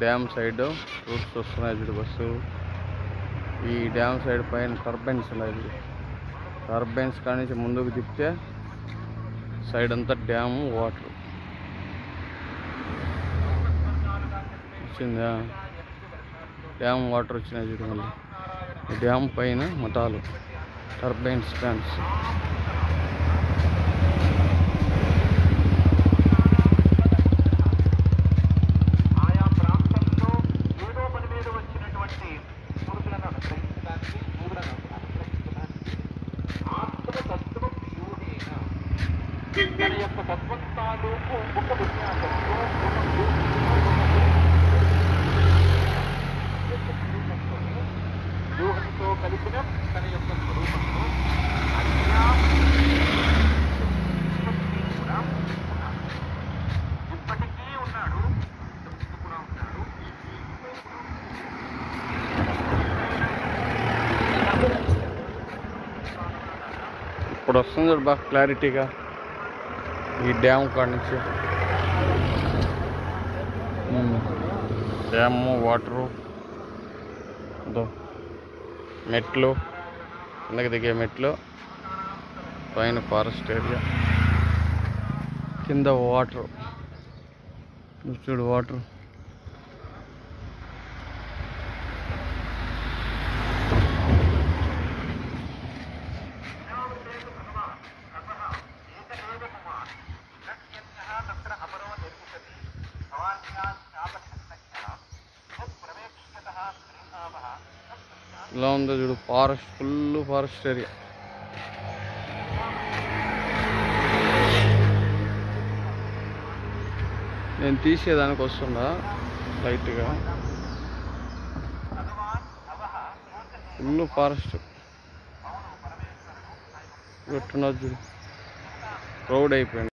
Dam side roots వస్తున్నాయి చూడు bus. ఈ డ్యామ్ సైడ్ పైన టర్బైన్స్ ఉన్నాయి. టర్బైన్స్ కానించి ముందుకు తిప్పితే సైడ్ అంతా డ్యామ్ వాటర్ వచ్చిందా. డ్యామ్ వాటర్ వచ్చినాయి చూడు. మళ్ళీ డ్యామ్ పైన మఠాలు, టర్బైన్స్ ఫ్యాన్స్. కలిపిన తన యొక్క స్వరూపంలో ఇప్పటికీ ఉన్నాడు, కూడా ఉన్నాడు. ఇప్పుడు వస్తుంది చూడు బాగా క్లారిటీగా ఈ డ్యామ్ కాడ నుంచి. డ్యామ్ వాటరు, మెట్లు, కిందకి దిగే మెట్లు, పైన ఫారెస్ట్ ఏరియా, కింద వాటర్ చూడు. వాటర్ ఇలా ఉందో చూడు. Forest, full forest area. నేను తీసేదానికి వస్తుందా లైట్గా. ఫుల్ ఫారెస్ట్ పెట్టున్నది చూడు. క్రౌడ్ అయిపోయింది.